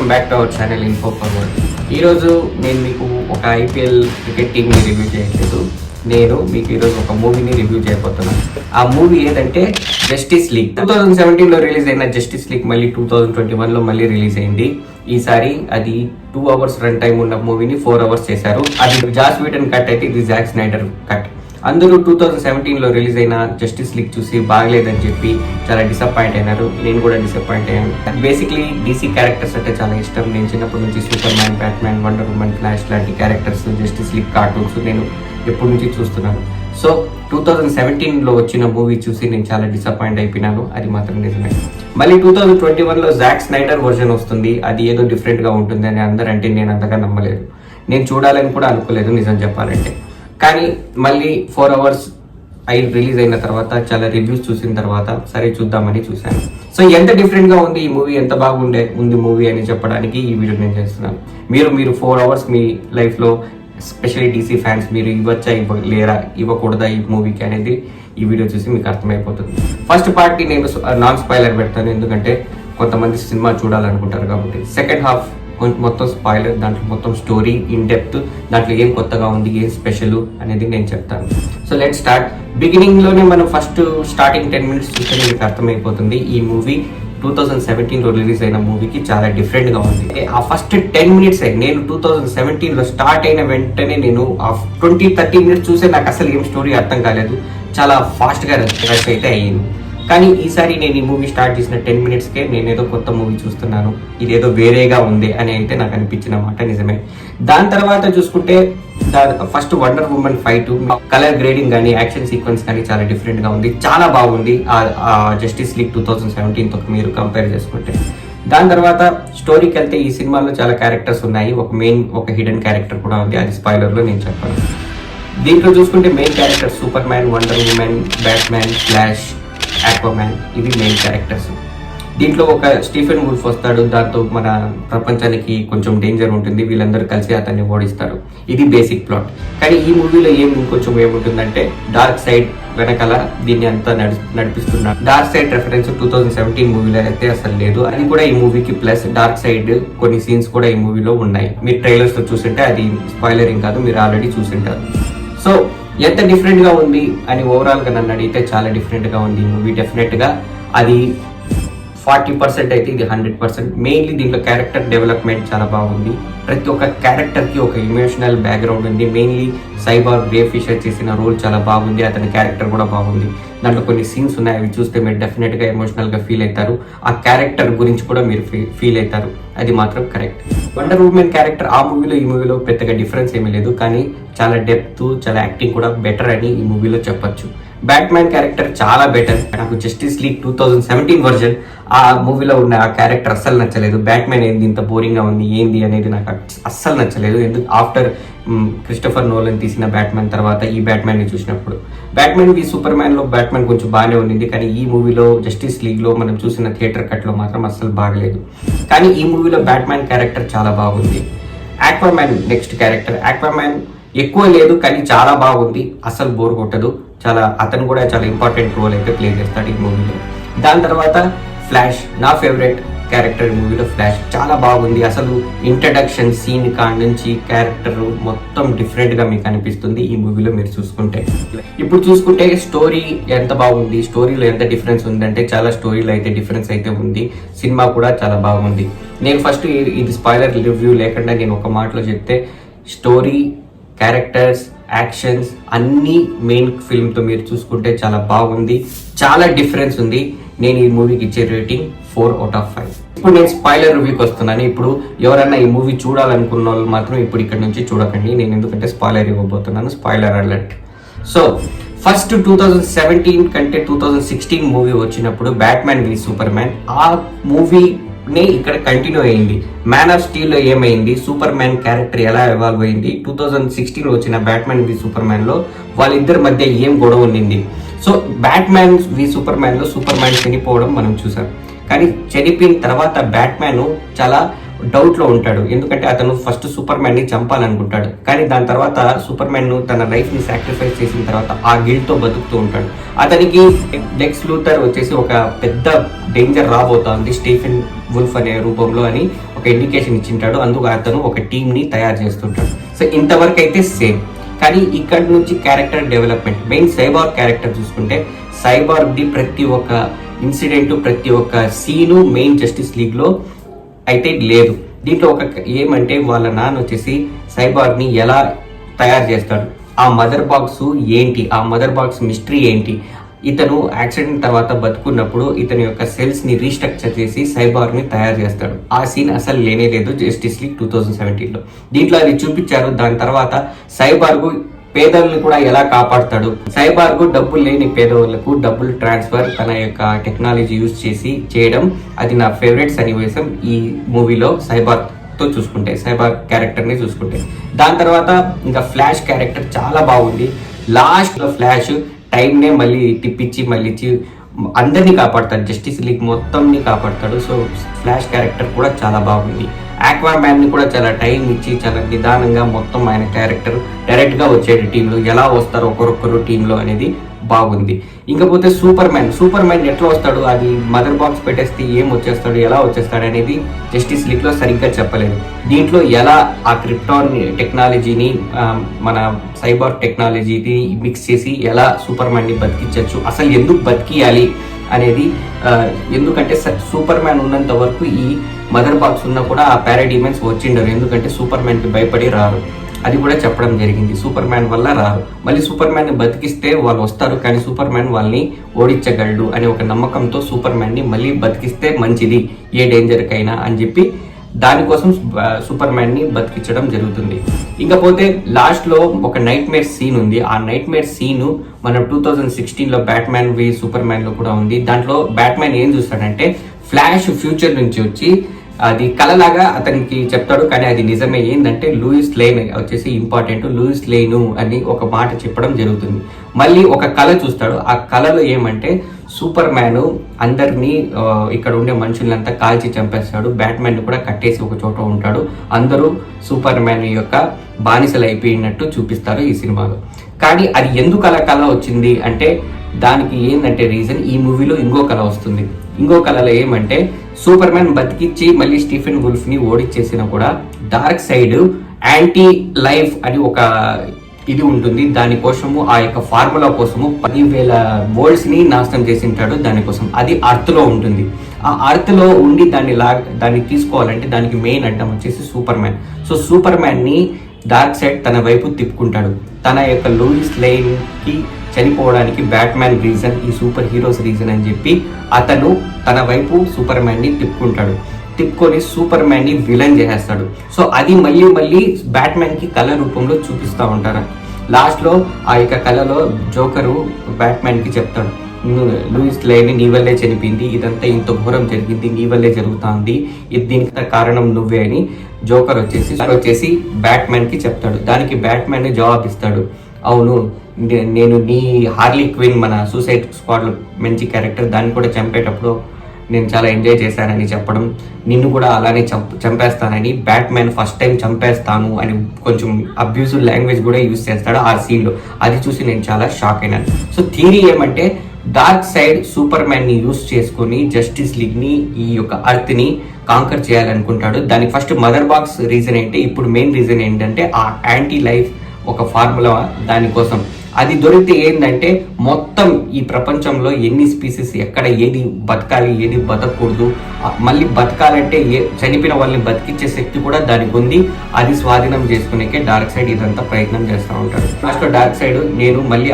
Welcome back to our channel info forward. ఈరోజు నేను మీకు ఒక ఐపీఎల్ క్రికెట్ టీమ్ని రివ్యూ చేయట్లేదు, నేను మీకు ఈరోజు ఒక మూవీని రివ్యూ చేయబోతున్నాను. ఆ మూవీ ఏదంటే జస్టిస్ లీగ్. 2017లో రిలీజ్ అయిన జస్టిస్ లీగ్ మళ్ళీ 2021లో మళ్ళీ రిలీజ్ అయింది. ఈసారి అది 2 hours రన్ టైం ఉన్న మూవీని 4 hours చేశారు. అది జాస్ వీడన్ కట్ అయితే ఇది జాక్ స్నైడర్ కట్. అందరూ 2017లో రిలీజ్ అయిన జస్టిస్ లీగ్ చూసి బాగలేదని చెప్పి చాలా డిసప్పాయింట్ అయినారు. నేను కూడా డిసప్పాయింట్ అయ్యాను. బేసిక్లీ డీసీ క్యారెక్టర్స్ అంటే చాలా ఇష్టం. నేను చిన్నప్పటి నుంచి super man, Batman, wonder women, flash లాంటి క్యారెక్టర్స్, జస్టిస్ లీగ్ కార్టూన్స్ నేను ఎప్పటి నుంచి చూస్తున్నాను. సో 2017లో వచ్చిన మూవీ చూసి నేను చాలా డిసప్పాయింట్ అయిపోయినాను, అది మాత్రం నిజమే. మళ్ళీ 2021లో జాక్ స్నైడర్ వర్జన్ వస్తుంది, అది ఏదో డిఫరెంట్గా ఉంటుంది అని అందరూ అంటే నేను అంతగా నమ్మలేదు. నేను చూడాలని కూడా అనుకోలేదు నిజం చెప్పాలంటే. కానీ మళ్ళీ 4 hours రిలీజ్ అయిన తర్వాత చాలా రివ్యూస్ చూసిన తర్వాత సరే చూద్దామని చూశాను. సో ఎంత డిఫరెంట్గా ఉంది ఈ మూవీ, ఎంత ఉంది మూవీ అని చెప్పడానికి ఈ వీడియో నేను చేస్తున్నాను. మీరు 4 hours మీ లైఫ్లో, ఎస్పెషల్లీ డీసీ ఫ్యాన్స్, మీరు ఇవ్వచ్చా ఇవ్వకూడదా ఈ మూవీకి అనేది ఈ వీడియో చూసి మీకు అర్థమైపోతుంది. ఫస్ట్ పార్ట్కి నేను నాన్ స్పాయిలర్ పెడతాను, ఎందుకంటే కొంతమంది సినిమా చూడాలనుకుంటారు కాబట్టి. సెకండ్ హాఫ్ కొంచెం మొత్తం స్పాయిలర్, దాంట్లో మొత్తం స్టోరీ ఇన్ డెప్త్, దాంట్లో ఏం కొత్తగా ఉంది, ఏం స్పెషల్ అనేది నేను చెప్తాను. So let start. బిగినింగ్లోనే మనం ఫస్ట్ స్టార్టింగ్ 10 minutes చూస్తే మీకు అర్థమైపోతుంది ఈ మూవీ 2017లో రిలీజ్ అయిన మూవీకి చాలా డిఫరెంట్గా ఉంది. ఆ ఫస్ట్ 10 minutes నేను 2017లో స్టార్ట్ అయిన వెంటనే నేను ఆ 20-30 minutes చూసే నాకు అసలు ఏం స్టోరీ అర్థం కాలేదు, చాలా ఫాస్ట్గా రష్ అయితే అయ్యింది. కానీ ఈసారి నేను ఈ మూవీ స్టార్ట్ చేసిన 10 minutesకే నేను ఏదో కొత్త మూవీ చూస్తున్నాను, ఇదేదో వేరేగా ఉంది అని అయితే నాకు అనిపించిన మాట నిజమే. దాని తర్వాత చూసుకుంటే first wonder women fight, colour grading కానీ యాక్షన్ సీక్వెన్స్ కానీ చాలా డిఫరెంట్గా ఉంది, చాలా బాగుంది ఆ జస్టిస్ లీగ్ 2017తో మీరు కంపేర్ చేసుకుంటే. దాని తర్వాత స్టోరీకి వెళ్తే ఈ సినిమాలో చాలా క్యారెక్టర్స్ ఉన్నాయి, ఒక హిడెన్ క్యారెక్టర్ కూడా ఉంది, అది స్పాయిలర్లో నేను చెప్పాను. దీంట్లో చూసుకుంటే main character super man, wonder women, Batman, flash, Aquaman, ఇవి మెయిన్ క్యారెక్టర్స్. దీంట్లో ఒక స్టీఫెన్ వుల్ఫ్ వస్తాడు, దాంతో మన ప్రపంచానికి కొంచెం డేంజర్ ఉంటుంది, వీళ్ళందరూ కలిసి అతన్ని ఓడిస్తారు. ఇది బేసిక్ ప్లాట్. కానీ ఈ మూవీలో ఇంకొంచెం ఏముంటుందంటే డార్క్ సైడ్ వెనకాల దీన్ని అంతా నడిపిస్తున్నారు. డార్క్ సైడ్ రెఫరెన్స్ 2017 మూవీలో అయితే అసలు లేదు, అది కూడా ఈ మూవీకి ప్లస్. డార్క్ సైడ్ కొన్ని సీన్స్ కూడా ఈ మూవీలో ఉన్నాయి, మీరు ట్రైలర్స్ లో చూసింటే, అది స్పాయిలరింగ్ కాదు, మీరు ఆల్రెడీ చూసింటారు. సో ఎంత డిఫరెంట్గా ఉంది అని ఓవరాల్గా నన్ను అడిగితే చాలా డిఫరెంట్గా ఉంది ఈ మూవీ. డెఫినెట్గా అది 40% అయితే ఇది 100%. మెయిన్లీ దీంట్లో క్యారెక్టర్ డెవలప్మెంట్ చాలా బాగుంది. ప్రతి ఒక్క క్యారెక్టర్కి ఒక ఎమోషనల్ బ్యాక్గ్రౌండ్ ఉంది. మెయిన్లీ సైబార్ రే ఫిషర్ చేసిన రోల్ చాలా బాగుంది, అతని క్యారెక్టర్ కూడా బాగుంది. దాంట్లో కొన్ని సీన్స్ ఉన్నాయి, అవి చూస్తే మీరు డెఫినెట్గా ఎమోషనల్గా ఫీల్ అవుతారు, ఆ క్యారెక్టర్ గురించి కూడా మీరు ఫీల్ అవుతారు, అది మాత్రం కరెక్ట్. వండర్ ఉమెన్ క్యారెక్టర్ ఆ మూవీలో ఈ మూవీలో పెద్దగా డిఫరెన్స్ ఏమీ లేదు, కానీ చాలా డెప్త్, చాలా యాక్టింగ్ కూడా బెటర్ అని ఈ మూవీలో చెప్పొచ్చు. బ్యాట్మ్యాన్ క్యారెక్టర్ చాలా బెటర్. నాకు జస్టిస్ లీగ్ 2017 వర్జన్ ఆ మూవీలో ఉన్న ఆ క్యారెక్టర్ అస్సలు నచ్చలేదు. బ్యాట్మ్యాన్ ఏంది ఇంత బోరింగ్గా ఉంది, ఏంది అనేది నాకు అస్సలు నచ్చలేదు. ఎందుకు ఆఫ్టర్ క్రిస్టోఫర్ నోలన్ తీసిన బ్యాట్మ్యాన్ తర్వాత ఈ బ్యాట్మ్యాన్ని చూసినప్పుడు, బ్యాట్మ్యాన్ వి సూపర్ మ్యాన్లో బ్యాట్మ్యాన్ కొంచెం బాగానే ఉంది, కానీ ఈ మూవీలో జస్టిస్ లీగ్లో మనం చూసిన థియేటర్ కట్లో మాత్రం అస్సలు బాగలేదు. కానీ ఈ మూవీలో బ్యాట్మ్యాన్ క్యారెక్టర్ చాలా బాగుంది. Aquaman next character. ఆక్వామ్యాన్ ఎక్కువ లేదు కానీ చాలా బాగుంది, అసలు బోర్ కొట్టదు. అతను కూడా చాలా ఇంపార్టెంట్ రోల్ అయితే ప్లే చేస్తాడు ఈ మూవీలో. దాని తర్వాత ఫ్లాష్, నా ఫేవరెట్ క్యారెక్టర్ ఈ మూవీలో. ఫ్లాష్ చాలా బాగుంది, అసలు ఇంట్రడక్షన్ సీన్ కాడి నుంచి క్యారెక్టర్ మొత్తం డిఫరెంట్గా మీకు అనిపిస్తుంది ఈ మూవీలో మీరు చూసుకుంటే. ఇప్పుడు చూసుకుంటే స్టోరీ ఎంత బాగుంది, స్టోరీలో ఎంత డిఫరెన్స్ ఉందంటే చాలా స్టోరీలో అయితే డిఫరెన్స్ అయితే ఉంది. సినిమా కూడా చాలా బాగుంది. నేను ఫస్ట్ ఇది స్పాయిలర్ రివ్యూ లేకుండా నేను ఒక మాటలో చెప్తే, స్టోరీ, క్యారెక్టర్స్, యాక్షన్స్ అన్నీ మెయిన్ ఫిల్మ్తో మీరు చూసుకుంటే చాలా బాగుంది, చాలా డిఫరెన్స్ ఉంది. నేను ఈ మూవీకి ఇచ్చే రేటింగ్ 4 out of 5. ఇప్పుడు నేను స్పాయిలర్ రివ్యూకి వస్తున్నాను. ఇప్పుడు ఎవరన్నా ఈ మూవీ చూడాలనుకున్న వాళ్ళు మాత్రం ఇప్పుడు ఇక్కడ నుంచి చూడకండి, నేను ఎందుకంటే స్పాయిలర్ ఇవ్వబోతున్నాను, స్పాయిలర్ అలర్ట్. సో ఫస్ట్ 2017 కంటే 2016 మూవీ వచ్చినప్పుడు బ్యాట్మ్యాన్ వి సూపర్ మ్యాన్, ఆ మూవీ ఇక్కడ కంటిన్యూ అయింది. మ్యాన్ ఆఫ్ స్టీల్లో ఏమైంది, సూపర్ మ్యాన్ క్యారెక్టర్ ఎలా ఎవాల్వ్ అయింది, 2016 వచ్చిన బ్యాట్మ్యాన్ వి సూపర్ మ్యాన్ లో వాళ్ళిద్దరి మధ్య ఏం గొడవ ఉండింది. సో బ్యాట్మ్యాన్ వి సూపర్ మ్యాన్ లో సూపర్ మ్యాన్ చనిపోవడం మనం చూసాం, కానీ చనిపోయిన తర్వాత బ్యాట్మ్యాన్ చాలా డౌట్లో ఉంటాడు, ఎందుకంటే అతను ఫస్ట్ సూపర్ మ్యాన్ని చంపాలనుకుంటాడు, కానీ దాని తర్వాత సూపర్ మ్యాన్ తన లైఫ్ని సాక్రిఫైస్ చేసిన తర్వాత ఆ గిల్ట్తో బతుకుతూ ఉంటాడు. అతనికి లెక్స్ లూథర్ వచ్చేసి ఒక పెద్ద డేంజర్ రాబోతోంది స్టీఫెన్ వుల్ఫ్ అనే రూపంలో అని ఒక ఇండికేషన్ ఇచ్చింటాడు. అందుకు అతను ఒక టీమ్ ని తయారు చేస్తుంటాడు. సో ఇంతవరకు అయితే సేమ్. కానీ ఇక్కడ నుంచి క్యారెక్టర్ డెవలప్మెంట్, మెయిన్ సైబార్గ్ క్యారెక్టర్ చూసుకుంటే సైబార్గ్ ది ప్రతి ఒక్క ఇన్సిడెంట్, ప్రతి ఒక్క సీను మెయిన్ జస్టిస్ లీగ్ లో అయితే లేదు. దీంట్లో ఒక ఏమంటే వాళ్ళ నాన్న వచ్చేసి సైబార్గ్ ని ఎలా తయారు చేస్తాడు, ఆ మదర్ బాక్స్ ఏంటి, ఆ మదర్ బాక్స్ మిస్టరీ ఏంటి, ఇతను యాక్సిడెంట్ తర్వాత బతుకున్నప్పుడు ఇతని యొక్క సెల్స్ ని రీస్ట్రక్చర్ చేసి సైబార్గ్ ని తయారు చేస్తాడు. ఆ సీన్ అసలు లేనే లేదు జస్టిస్ లీగ్ 2017 లో. దీంట్లో అది చూపించారు. దాని తర్వాత సైబార్గ్ పేదలను కూడా ఎలా కాపాడుతాడు, సైబార్గ్ డబ్బులు లేని పేదవాళ్లకు డబ్బులు ట్రాన్స్ఫర్ తన యొక్క టెక్నాలజీ యూజ్ చేసి చేయడం, అది నా ఫేవరెట్ సన్నివేశం ఈ మూవీలో సైబార్గ్ తో చూసుకుంటే, సైబార్గ్ క్యారెక్టర్ ని చూసుకుంటే. దాని తర్వాత ఇంకా ఫ్లాష్ క్యారెక్టర్ చాలా బాగుంది. లాస్ట్ లో ఫ్లాష్ టైం నే మళ్ళీ తిప్పించి మళ్ళీ అందరినీ కాపాడతాడు, జస్టిస్ లీగ్ మొత్తంని కాపాడతాడు. సో ఫ్లాష్ క్యారెక్టర్ కూడా చాలా బాగుంది. ఆక్వామ్యాన్ ని కూడా చాలా టైం ఇచ్చి చాలా నిదానంగా మొత్తం ఆయన క్యారెక్టర్ డైరెక్ట్ గా వచ్చేది టీంలో, ఎలా వస్తారు ఒకరొక్కరు టీంలో అనేది బాగుంది. ఇంకపోతే సూపర్ మ్యాన్ ఎట్లా వస్తాడు, అది మదర్ బాక్స్ పెట్టేస్తే ఏం వచ్చేస్తాడు, ఎలా వచ్చేస్తాడు అనేది జస్టిస్ లీగ్ లో సరిగ్గా చెప్పలేదు. దీంట్లో ఎలా ఆ క్రిప్టాన్ టెక్నాలజీని మన సైబార్ టెక్నాలజీని మిక్స్ చేసి ఎలా సూపర్ మ్యాన్ ని బతికించవచ్చు, అసలు ఎందుకు బతికియాలి అనేది, ఎందుకంటే సూపర్ మ్యాన్ ఉన్నంత వరకు ఈ మదర్ బాక్స్ ఉన్నా కూడా ఆ పారాడీమెన్స్ వచ్చిండరు, ఎందుకంటే సూపర్ మ్యాన్ కి భయపడి రారు. అది కూడా చెప్పడం జరిగింది. సూపర్ మ్యాన్ వల్ల రారు, మళ్ళీ సూపర్ మ్యాన్ ని బతికిస్తే వాళ్ళు వస్తారు, కానీ సూపర్ మ్యాన్ వాళ్ళని ఓడించగలడు అనే ఒక నమ్మకంతో సూపర్ మ్యాన్ ని మళ్ళీ బతికిస్తే మంచిది ఏ డేంజర్ కైనా అని చెప్పి దానికోసం సూపర్ మ్యాన్ ని బతికించడం జరుగుతుంది. ఇకపోతే లాస్ట్ లో ఒక నైట్ మేర్ సీన్ ఉంది. ఆ నైట్ మేర్ సీన్ మనం 2016 లో బ్యాట్మ్యాన్ వి సూపర్ మ్యాన్ లో కూడా ఉంది. దాంట్లో బ్యాట్మ్యాన్ ఏం చూస్తాడంటే ఫ్లాష్ ఫ్యూచర్ నుంచి వచ్చి అది కలలాగా అతనికి చెప్తాడు, కానీ అది నిజమే. ఏంటంటే లూయిస్ లేన్ వచ్చేసి ఇంపార్టెంట్, లూయిస్ లేను అని ఒక మాట చెప్పడం జరుగుతుంది. మళ్ళీ ఒక కళ చూస్తాడు. ఆ కళలో ఏమంటే సూపర్ మ్యాన్ అందరినీ ఇక్కడ ఉండే మనుషులంతా కాల్చి చంపేస్తాడు, బ్యాట్మ్యాన్ కూడా కట్టేసి ఒక చోట ఉంటాడు, అందరూ సూపర్ మ్యాన్ యొక్క బానిసలు అయిపోయినట్టు చూపిస్తారు ఈ సినిమాలో. కానీ అది ఎందుకు అలా కళ వచ్చింది అంటే దానికి ఏంటంటే రీజన్, ఈ మూవీలో ఇంకో కళ వస్తుంది. ఇంకో కళలో ఏమంటే సూపర్ మ్యాన్ బతికిచ్చి మళ్ళీ స్టీఫెన్ వుల్ఫ్ ని ఓడించేసినా కూడా డార్క్ సైడ్ యాంటీ లైఫ్ అని ఒక ఇది ఉంటుంది. దానికోసము ఆ యొక్క ఫార్ములా కోసము 10,000 వరల్డ్స్ ని నాశనం చేసింటాడు. దానికోసం అది అర్త్ లో ఉంటుంది. ఆ అర్త్ లో ఉండి దాన్ని తీసుకోవాలంటే దానికి మెయిన్ అడ్డం వచ్చేసి super man. So super man ని డార్క్ సైడ్ తన వైపు తిప్పుకుంటాడు. తన యొక్క లూయిస్ లేన్ కి చనిపోవడానికి బ్యాట్మ్యాన్ రీజన్, ఈ సూపర్ హీరోస్ రీజన్ అని చెప్పి అతను తన వైపు సూపర్ మ్యాన్ ని తిప్పుకొని సూపర్ మ్యాన్ ని విలన్ చేసేస్తాడు. సో అది మళ్ళీ బ్యాట్మ్యాన్ కి కళ రూపంలో చూపిస్తూ ఉంటారు. లాస్ట్ లో ఆ యొక్క కళలో జోకరు బ్యాట్మ్యాన్ కి చెప్తాడు, లూయిస్ లేన్ నీ వల్లే చనిపోయింది, ఇదంతా ఇంత ఘోరం జరిగింది, నీ వల్లే జరుగుతుంది, దీనికి కారణం నువ్వే అని జోకర్ వచ్చేసి బ్యాట్మ్యాన్ కి చెప్తాడు. దానికి బ్యాట్మ్యాన్ జవాబు ఇస్తాడు, అవును నేను నీ హార్లీ క్వీన్ మన సూసైడ్ స్క్వాడ్ లో మంచి క్యారెక్టర్, దాన్ని కూడా చంపేటప్పుడు నేను చాలా ఎంజాయ్ చేశానని చెప్పడం, నిన్ను కూడా అలానే చంపేస్తానని, బ్యాట్మ్యాన్ ఫస్ట్ టైం చంపేస్తాను అని కొంచెం అబ్యూజివ్ లాంగ్వేజ్ కూడా యూజ్ చేస్తాడు ఆ సీన్ లో. అది చూసి నేను చాలా షాక్ అయినాను. సో థియరీ ఏమంటే డార్క్ సైడ్ సూపర్ మ్యాన్ ని యూజ్ చేసుకొని జస్టిస్ లీగ్ ని ఈ యొక్క అర్త్ ని కాంకర్ చేయాలనుకుంటాడు. దానికి ఫస్ట్ మదర్ బాక్స్ రీజన్ ఏంటి, ఇప్పుడు మెయిన్ రీజన్ ఏంటంటే ఆ యాంటీ లైఫ్ ఒక ఫార్ములా దానికోసం. అది దొరికితే ఏంటంటే మొత్తం ఈ ప్రపంచంలో ఎన్ని స్పీసీస్ ఎక్కడ ఏది బతకాలి ఏది బతకూడదు, మళ్ళీ బతకాలంటే చనిపోయిన వాళ్ళని బతికించే శక్తి కూడా దానికి ఉంది. అది స్వాధీనం చేసుకునేకే డార్క్ సైడ్ ఇదంతా ప్రయత్నం చేస్తూ ఉంటాడు. లాస్ట్ డార్క్ సైడ్ నేను మళ్ళీ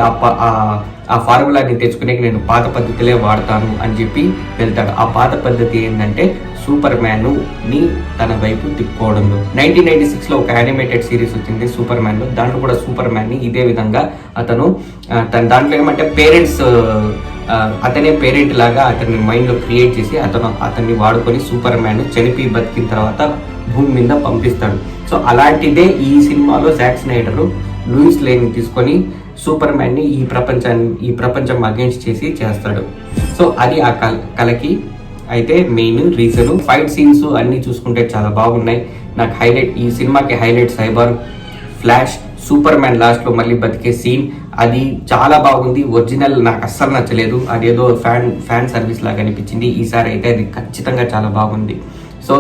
ఆ ఫార్ములాని తెచ్చుకునే నేను పాత పద్ధతిలే వాడతాను అని చెప్పి వెళ్తాడు. ఆ పాత పద్ధతి ఏంటంటే సూపర్ మ్యాన్ ని తన వైపు తిప్పుకోవడంలో. 1996 లో ఒక యానిమేటెడ్ సిరీస్ వచ్చింది సూపర్ మ్యాన్ లో. దాంట్లో కూడా సూపర్ మ్యాన్ ని ఇదే విధంగా అతను దాంట్లో ఏమంటే పేరెంట్స్ అతనే పేరెంట్ లాగా అతని మైండ్ లో క్రియేట్ చేసి అతన్ని వాడుకొని సూపర్ మ్యాన్ చనిపోయి బతికిన తర్వాత భూమి మీద పంపిస్తాడు. సో అలాంటిదే ఈ సినిమాలో జాక్ స్నైడర్ లూయిస్ లేన్ తీసుకొని సూపర్ మ్యాన్ ని ఈ ప్రపంచం అగేన్స్ట్ చేసి చేస్తాడు. సో అది ఆ కళకి అయితే మెయిన్ రీజన్. ఫైట్ సీన్స్ అన్ని చూసుకుంటే చాలా బాగున్నాయి. నాకు ఈ సినిమాకి highlight cyber flash, super man last లో మళ్ళీ బతికే సీన్, అది చాలా బాగుంది. ఒరిజినల్ నాకు అస్సలు నచ్చలేదు, అదేదో ఫ్యాన్ సర్వీస్ లాగా అనిపించింది. ఈసారి అయితే అది ఖచ్చితంగా చాలా బాగుంది. సో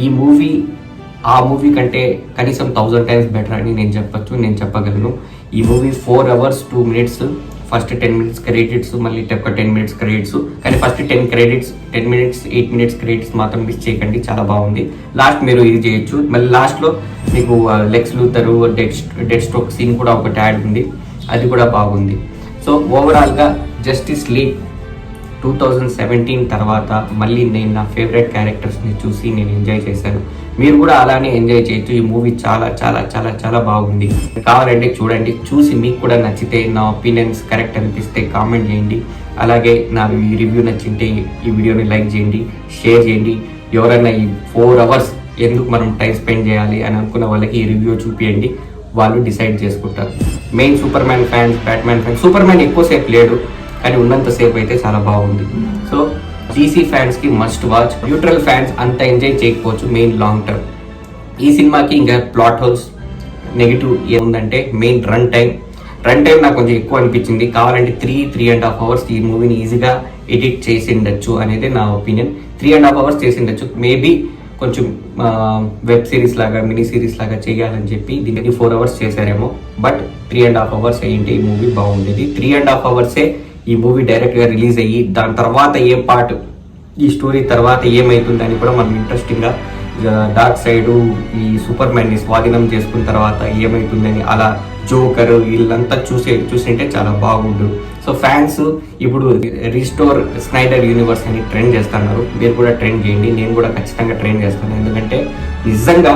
ఈ మూవీ ఆ మూవీ కంటే కనీసం 1000 times బెటర్ అని నేను చెప్పగలను. ఈ movie 4 hours 2 minutes, first 10 minutes credits, మళ్ళీ ఒక 10 minutes క్రెడిట్స్. కానీ ఫస్ట్ 10 minutes 8 minutes క్రెడిట్స్ మాత్రం మిస్ చేయకండి, చాలా బాగుంది. లాస్ట్ మీరు ఇది చేయొచ్చు. మళ్ళీ లాస్ట్లో మీకు లెక్స్ లూథర్ డెడ్ స్ట్రోక్ సీన్ కూడా ఒకటి యాడ్ ఉంది, అది కూడా బాగుంది. సో ఓవరాల్గా జస్టిస్ లీగ్ 2017 తర్వాత మళ్ళీ నేను నా ఫేవరెట్ క్యారెక్టర్స్ని చూసి నేను ఎంజాయ్ చేశాను. మీరు కూడా అలానే ఎంజాయ్ చేయొచ్చు. ఈ మూవీ చాలా చాలా చాలా చాలా బాగుంది. కావాలంటే చూడండి, చూసి మీకు కూడా నచ్చితే, నా ఒపీనియన్స్ కరెక్ట్ అనిపిస్తే కామెంట్ చేయండి. అలాగే నా ఈ రివ్యూ నచ్చింటే ఈ వీడియోని లైక్ చేయండి, షేర్ చేయండి. ఎవరైనా ఈ 4 hours ఎందుకు మనం టైం స్పెండ్ చేయాలి అని అనుకున్న వాళ్ళకి ఈ రివ్యూ చూపియండి, వాళ్ళు డిసైడ్ చేసుకుంటారు. Main super man fans, Batman fans, super man ఎక్కువసేపు లేడు కానీ ఉన్నంతసేపు అయితే చాలా బాగుంది. సో DC ఫ్యాన్స్కి మస్ట్ వాచ్. న్యూట్రల్ ఫ్యాన్స్ అంత ఎంజాయ్ చేయకపోవచ్చు మెయిన్ లాంగ్ టర్మ్. ఈ సినిమాకి ఇంకా ప్లాట్ హోల్స్ నెగిటివ్ ఏముందంటే మెయిన్ రన్ టైం నాకు కొంచెం ఎక్కువ అనిపించింది. కావాలంటే 3.5 hours ఈ మూవీని ఈజీగా ఎడిట్ చేసి ఉండొచ్చు అనేది నా ఒపీనియన్. 3.5 hours చేసి ఉండొచ్చు. మేబీ కొంచెం వెబ్ సిరీస్ లాగా, మినీ సిరీస్ లాగా చేయాలని చెప్పి దీనికి 4 hours చేశారేమో. బట్ 3.5 hours అయ్యింటే ఈ మూవీ బాగుండేది. 3.5 hours ఈ మూవీ డైరెక్ట్గా రిలీజ్ అయ్యి దాని తర్వాత ఏం పార్ట్, ఈ స్టోరీ తర్వాత ఏమవుతుందని కూడా మనం ఇంట్రెస్టింగ్గా, డార్క్ సైడు ఈ సూపర్ మ్యాన్ని స్వాధీనం చేసుకున్న తర్వాత ఏమవుతుందని, అలా జోకర్ వీళ్ళంతా చూసింటే చాలా బాగుండు. సో ఫ్యాన్స్ ఇప్పుడు రీస్టోర్ స్నైడర్ యూనివర్స్ అని ట్రెండ్ చేస్తున్నారు. మీరు కూడా ట్రెండ్ చేయండి, నేను కూడా ఖచ్చితంగా ట్రెండ్ చేస్తాను. ఎందుకంటే నిజంగా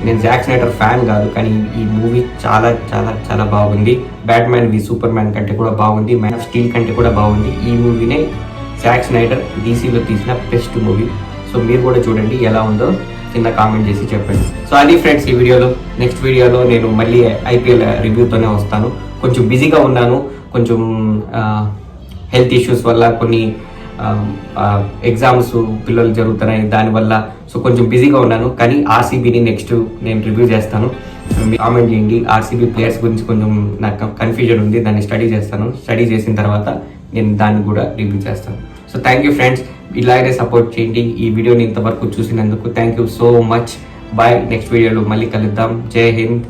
నేను జాక్ స్నైడర్ ఫ్యాన్ కాదు, కానీ ఈ మూవీ చాలా చాలా చాలా బాగుంది. బ్యాట్మ్యాన్ వి సూపర్ మ్యాన్ కంటే కూడా బాగుంది, మ్యాన్ ఆఫ్ స్టీల్ కంటే కూడా బాగుంది. ఈ మూవీనే జాక్ స్నైడర్ డీసీలో తీసిన బెస్ట్ మూవీ. సో మీరు కూడా చూడండి, ఎలా ఉందో కింద కామెంట్ చేసి చెప్పండి. సో అది ఫ్రెండ్స్ ఈ వీడియోలో. నెక్స్ట్ వీడియోలో నేను మళ్ళీ IPL రివ్యూతోనే వస్తాను. కొంచెం బిజీగా ఉన్నాను, కొంచెం హెల్త్ ఇష్యూస్ వల్ల, కొన్ని ఎగ్జామ్స్ పిల్లలు జరుగుతున్నాయి దానివల్ల. సో కొంచెం బిజీగా ఉన్నాను, కానీ RCBని నెక్స్ట్ నేను రివ్యూ చేస్తాను. కామెంట్ చేయండి. RCB ప్లేయర్స్ గురించి కొంచెం నాకు కన్ఫ్యూజన్ ఉంది, దాన్ని స్టడీ చేస్తాను. స్టడీ చేసిన తర్వాత నేను దాన్ని కూడా రివ్యూ చేస్తాను. సో థ్యాంక్ యూ ఫ్రెండ్స్, ఇలాగే సపోర్ట్ చేయండి. ఈ వీడియోని ఇంతవరకు చూసినందుకు thank you so much. Bye. Next వీడియోలో మళ్ళీ కలుద్దాం. జై హింద్.